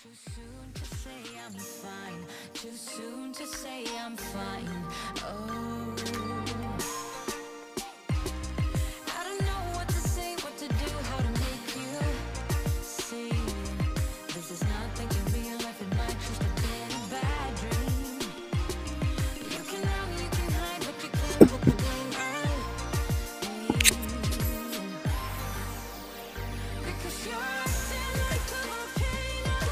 Too soon to say I'm fine. Too soon to say I'm fine. Oh, I don't know what to say, what to do, how to make you see. This is nothing to real life, it might just have been a bad dream. You can run, you can hide, but you can't put the blame on me. Because you're acting like a volcano,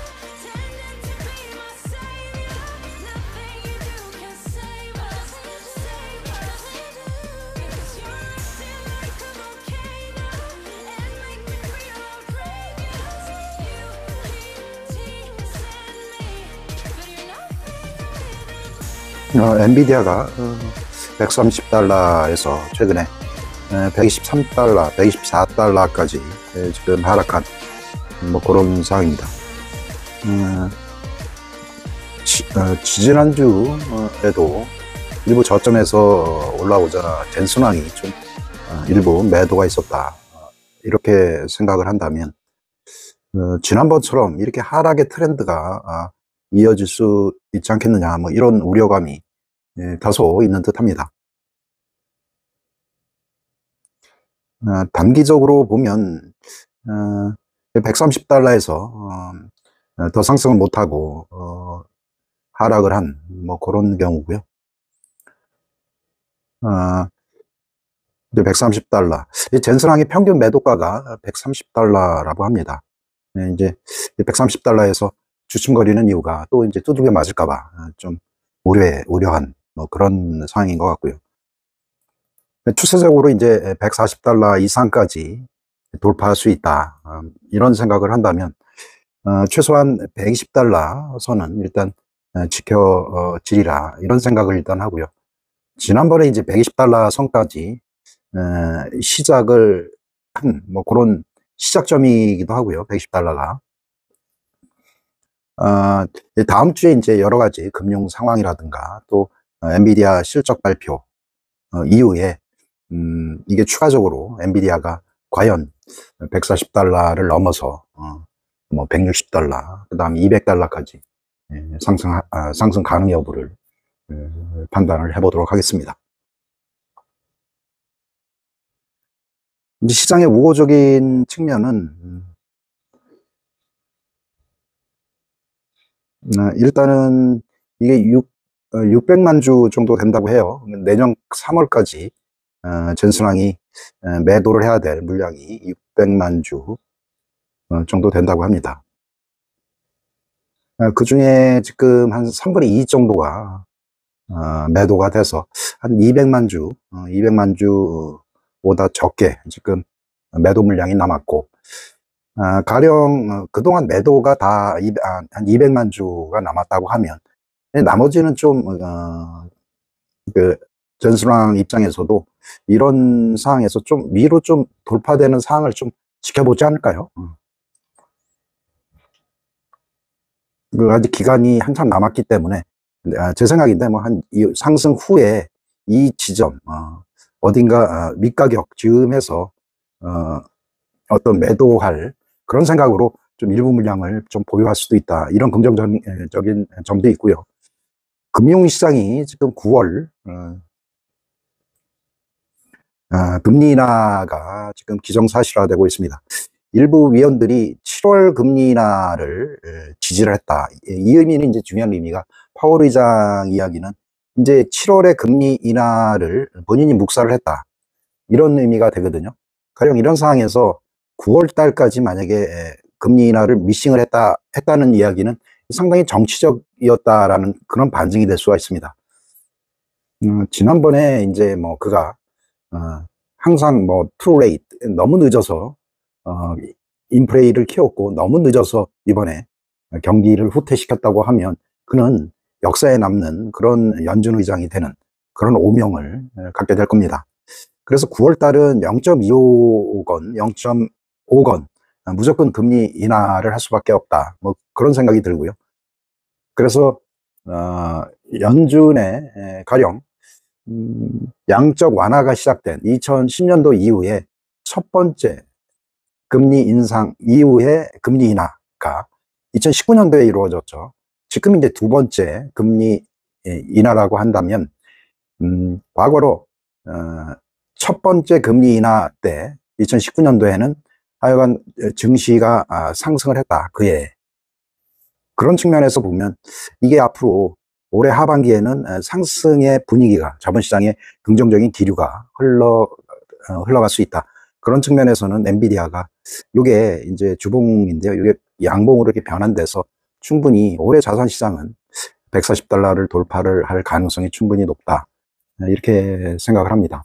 tending to be my savior. Nothing you do can save us, save us. Because you're acting like a volcano and make me feel outrageous. You keep teasing me, but you're nothing 엔비디아가 130달러에서 최근에 123달러, 124달러까지 지금 하락한 뭐 그런 상황입니다. 지지난주에도 일부 저점에서 올라오자 젠슨왕이 좀 일부 매도가 있었다, 이렇게 생각을 한다면 지난번처럼 이렇게 하락의 트렌드가 이어질 수 있지 않겠느냐, 뭐 이런 우려감이 다소 있는 듯합니다. 단기적으로 보면 130달러에서 더 상승을 못하고 하락을 한 뭐 그런 경우고요. 130달러, 젠슨왕의 평균 매도가가 130달러라고 합니다. 이제 130달러에서 주춤거리는 이유가 또 이제 두들겨 맞을까봐 좀 우려한 뭐 그런 상황인 것 같고요. 추세적으로 이제 140달러 이상까지 돌파할 수 있다, 이런 생각을 한다면 최소한 120달러 선은 일단 지켜지리라, 이런 생각을 일단 하고요. 지난번에 이제 120달러 선까지 시작을 한 뭐 그런 시작점이기도 하고요, 120달러가. 다음 주에 이제 여러 가지 금융 상황이라든가 또 엔비디아 실적 발표 이후에 이게 추가적으로 엔비디아가 과연 140달러를 넘어서 뭐 160달러, 그 다음 200달러까지 상승 가능 여부를 판단을 해보도록 하겠습니다. 이제 시장의 우호적인 측면은 일단은 이게 600만 주 정도 된다고 해요. 내년 3월까지 젠슨왕이 매도를 해야 될 물량이 600만 주 정도 된다고 합니다. 그 중에 지금 한 3분의 2 정도가 매도가 돼서 한 200만 주보다 적게 지금 매도 물량이 남았고, 가령 그동안 매도가 다 한 200만 주가 남았다고 하면 나머지는 좀 그 젠슨왕 입장에서도 이런 상황에서 좀 위로 좀 돌파되는 상황을 좀 지켜보지 않을까요? 아직 기간이 한참 남았기 때문에 제 생각인데 뭐 한 상승 후에 이 지점 어딘가 밑가격 즈음에서 어떤 매도할 그런 생각으로 좀 일부 물량을 좀 보유할 수도 있다, 이런 긍정적인 점도 있고요. 금융시장이 지금 9월 금리 인하가 지금 기정사실화되고 있습니다. 일부 위원들이 7월 금리 인하를 지지를 했다. 이 의미는 이제 중요한 의미가, 파월 의장 이야기는 이제 7월에 금리 인하를 본인이 묵살을 했다, 이런 의미가 되거든요. 가령 이런 상황에서 9월 달까지 만약에 금리 인하를 미싱을 했다는 이야기는 상당히 정치적이었다라는 그런 반증이 될 수가 있습니다. 지난번에 이제 뭐 그가 항상 뭐 too late, 너무 늦어서 인플레이를 키웠고 너무 늦어서 이번에 경기를 후퇴시켰다고 하면 그는 역사에 남는 그런 연준 의장이 되는 그런 오명을 갖게 될 겁니다. 그래서 9월 달은 0.25건, 0.5건 무조건 금리 인하를 할 수밖에 없다, 뭐 그런 생각이 들고요. 그래서 연준의 가령 양적 완화가 시작된 2010년도 이후에 첫 번째 금리 인상 이후에 금리 인하가 2019년도에 이루어졌죠. 지금 이제 두 번째 금리 인하라고 한다면, 과거로, 첫 번째 금리 인하 때, 2019년도에는 하여간 증시가 상승을 했다. 그해. 그런 측면에서 보면 이게 앞으로 올해 하반기에는 상승의 분위기가 자본시장에 긍정적인 기류가 흘러갈 수 있다. 그런 측면에서는 엔비디아가 이게 이제 주봉인데요. 이게 양봉으로 이렇게 변환돼서 충분히 올해 자산시장은 $140를 돌파를 할 가능성이 충분히 높다. 이렇게 생각을 합니다.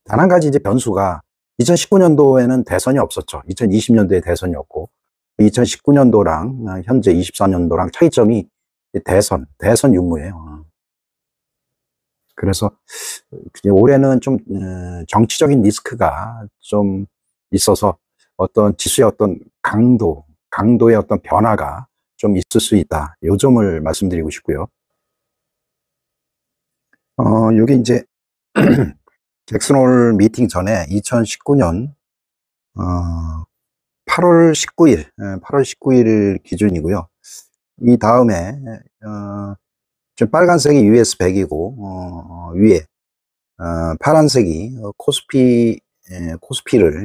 단 한 가지 이제 변수가 2019년도에는 대선이 없었죠. 2020년도에 대선이 없고 2019년도랑 현재 24년도랑 차이점이 대선 유무예요. 그래서 올해는 좀 정치적인 리스크가 좀 있어서 어떤 지수의 어떤 강도의 어떤 변화가 좀 있을 수 있다. 요 점을 말씀드리고 싶고요. 여기 이제 잭슨홀 미팅 전에 2019년 8월 19일 기준이고요. 이 다음에 좀 빨간색이 US 100이고 위에 파란색이 코스피를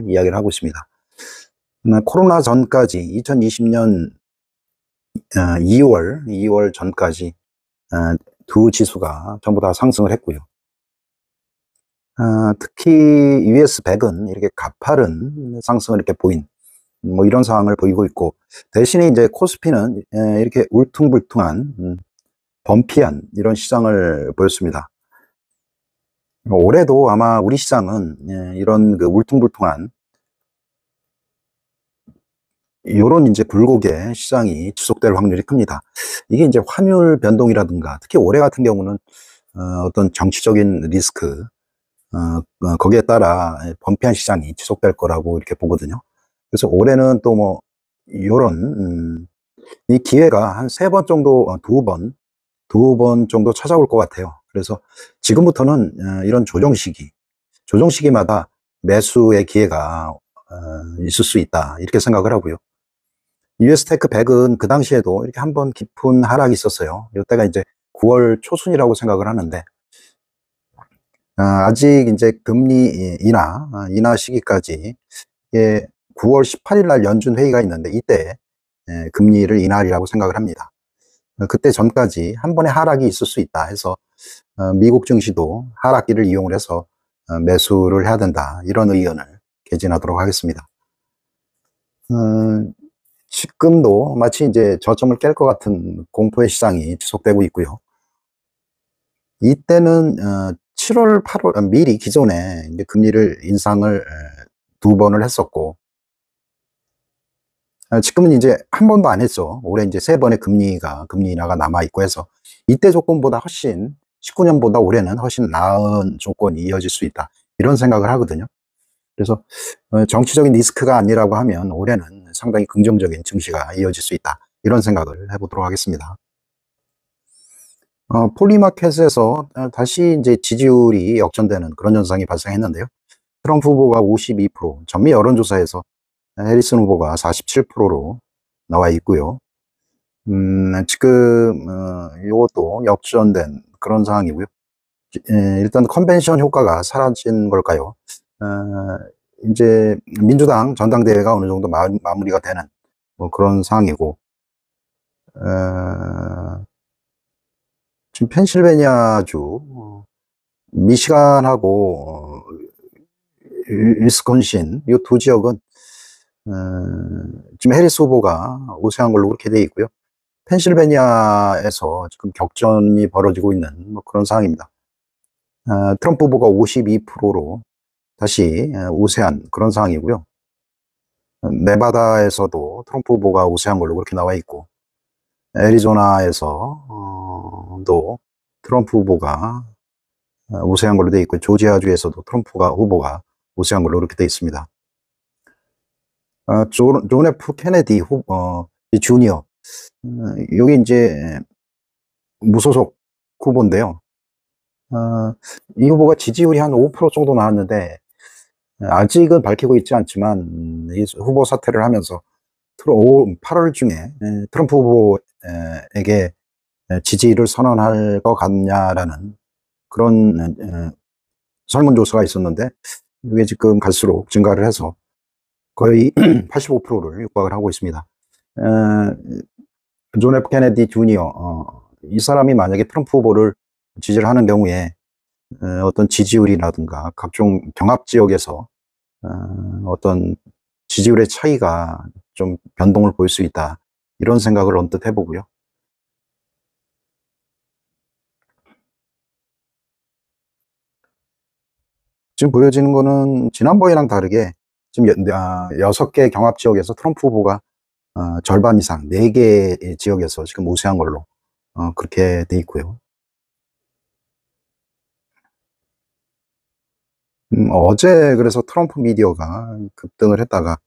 이야기를 하고 있습니다. 코로나 전까지 2020년 2월 전까지 두 지수가 전부 다 상승을 했고요. 특히 US 100은 이렇게 가파른 상승을 이렇게 보인 뭐 이런 상황을 보이고 있고, 대신에 이제 코스피는 이렇게 울퉁불퉁한 범피한 이런 시장을 보였습니다. 올해도 아마 우리 시장은 이런 그 울퉁불퉁한 이런 이제 굴곡의 시장이 지속될 확률이 큽니다. 이게 이제 환율 변동이라든가, 특히 올해 같은 경우는 어떤 정치적인 리스크, 거기에 따라 범피한 시장이 지속될 거라고 이렇게 보거든요. 그래서 올해는 또 뭐 이런 이 기회가 한 3번 정도, 두 번 정도 찾아올 것 같아요. 그래서 지금부터는 이런 조정시기마다 매수의 기회가 있을 수 있다, 이렇게 생각을 하고요. US 테크 100은 그 당시에도 이렇게 한번 깊은 하락이 있었어요. 이때가 이제 9월 초순이라고 생각을 하는데, 아직 이제 금리 인하 시기까지 9월 18일 날 연준 회의가 있는데, 이때 금리를 인하하리라고 생각을 합니다. 그때 전까지 한 번의 하락이 있을 수 있다 해서 미국 증시도 하락기를 이용을 해서 매수를 해야 된다, 이런 의견을 개진하도록 하겠습니다. 지금도 마치 이제 저점을 깰 것 같은 공포의 시장이 지속되고 있고요. 이때는 7월, 8월 미리 기존에 이제 금리를 인상을 2번을 했었고, 지금은 이제 한 번도 안 했죠. 올해 이제 3번의 금리 인하가 남아 있고 해서 이때 조건보다 훨씬 19년보다 올해는 훨씬 나은 조건이 이어질 수 있다, 이런 생각을 하거든요. 그래서 정치적인 리스크가 아니라고 하면 올해는 상당히 긍정적인 증시가 이어질 수 있다, 이런 생각을 해보도록 하겠습니다. 폴리마켓에서 다시 이제 지지율이 역전되는 그런 현상이 발생했는데요. 트럼프 후보가 52%, 전미 여론조사에서 해리슨 후보가 47%로 나와 있고요. 지금 이것도 역전된 그런 상황이고요. 일단 컨벤션 효과가 사라진 걸까요? 이제 민주당 전당대회가 어느 정도 마무리가 되는 뭐 그런 상황이고, 지금 펜실베니아주, 미시간하고 위스콘신 이 두 지역은 지금 해리스 후보가 우세한 걸로 그렇게 되어 있고요. 펜실베니아에서 지금 격전이 벌어지고 있는 뭐 그런 상황입니다. 트럼프 후보가 52%로 다시 우세한 그런 상황이고요. 네바다에서도 트럼프 후보가 우세한 걸로 그렇게 나와 있고, 애리조나에서도 트럼프 후보가 우세한 걸로 되어 있고, 조지아주에서도 트럼프 후보가 우세한 걸로 그렇게 되어 있습니다. 존 F 케네디 주니어, 여기 이제 무소속 후보인데요. 이 후보가 지지율이 한 5% 정도 나왔는데, 아직은 밝히고 있지 않지만 이 후보 사퇴를 하면서 8월 중에 트럼프 후보에게 지지를 선언할 것 같냐라는 그런 설문조사가 있었는데, 이게 지금 갈수록 증가를 해서 거의 85%를 육박을 하고 있습니다. 존 F 케네디 주니어, 이 사람이 만약에 트럼프 후보를 지지를 하는 경우에 어떤 지지율이라든가 각종 경합 지역에서 어떤 지지율의 차이가 좀 변동을 보일 수 있다, 이런 생각을 언뜻 해보고요. 지금 보여지는 거는 지난번이랑 다르게 지금 6개 경합 지역에서 트럼프 후보가 절반 이상 4개 지역에서 지금 우세한 걸로 그렇게 돼 있고요. 어제 그래서 트럼프 미디어가 급등을 했다가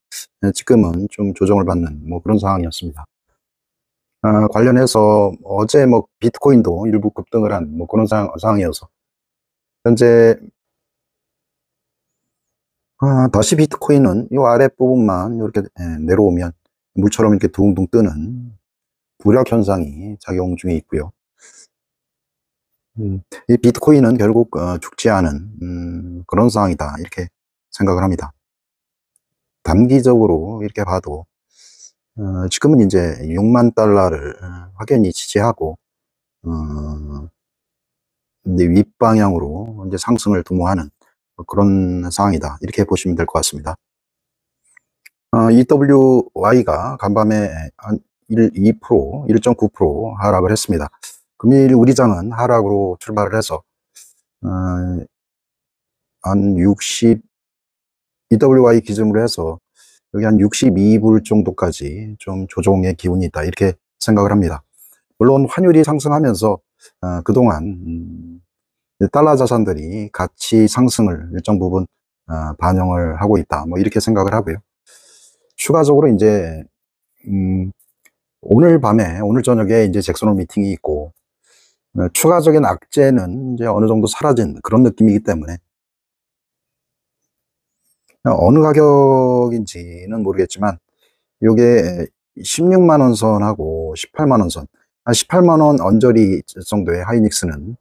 지금은 좀 조정을 받는 뭐 그런 상황이었습니다. 관련해서 어제 뭐 비트코인도 일부 급등을 한 뭐 그런 상황이어서 현재 다시 비트코인은 이 아랫부분만 이렇게 내려오면 물처럼 이렇게 둥둥 뜨는 부력 현상이 작용 중에 있고요. 이 비트코인은 결국 죽지 않은 그런 상황이다, 이렇게 생각을 합니다. 단기적으로 이렇게 봐도 지금은 이제 6만 달러를 확연히 지지하고 이제 윗방향으로 이제 상승을 도모하는 그런 상황이다, 이렇게 보시면 될 것 같습니다. EWY가 간밤에 한 2%, 1.9% 하락을 했습니다. 금일 우리장은 하락으로 출발을 해서 한 EWY 기준으로 해서 여기 한 62불 정도까지 좀 조정의 기운이 있다, 이렇게 생각을 합니다. 물론 환율이 상승하면서 그동안 달러 자산들이 가치 상승을 일정 부분 반영을 하고 있다, 뭐 이렇게 생각을 하고요. 추가적으로 이제 오늘 저녁에 이제 잭슨홀 미팅이 있고 추가적인 악재는 이제 어느 정도 사라진 그런 느낌이기 때문에 어느 가격인지는 모르겠지만 이게 16만 원 선하고 18만 원 선, 한 18만 원 언저리 정도의 하이닉스는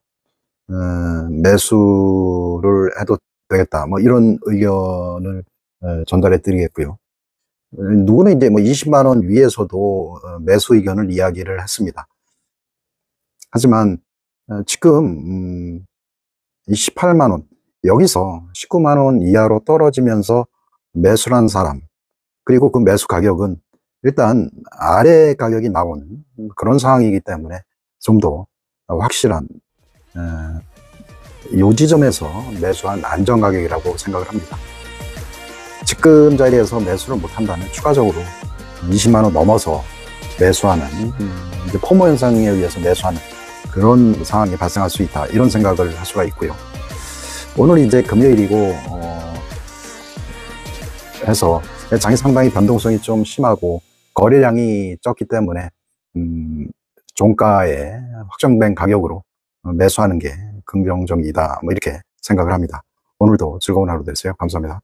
매수를 해도 되겠다, 뭐 이런 의견을 전달해 드리겠고요. 누구는 이제 뭐 20만 원 위에서도 매수 의견을 이야기를 했습니다. 하지만 지금 이 18만 원, 여기서 19만 원 이하로 떨어지면서 매수를 한 사람, 그리고 그 매수 가격은 일단 아래 가격이 나온 그런 상황이기 때문에 좀 더 확실한 이 지점에서 매수한 안전 가격이라고 생각을 합니다. 지금 자리에서 매수를 못한다면 추가적으로 20만 원 넘어서 매수하는, 이제 포모 현상에 의해서 매수하는 그런 상황이 발생할 수 있다, 이런 생각을 할 수가 있고요. 오늘 이제 금요일이고 해서 장이 상당히 변동성이 좀 심하고 거래량이 적기 때문에 종가에 확정된 가격으로 매수하는 게 긍정적이다, 뭐 이렇게 생각을 합니다. 오늘도 즐거운 하루 되세요. 감사합니다.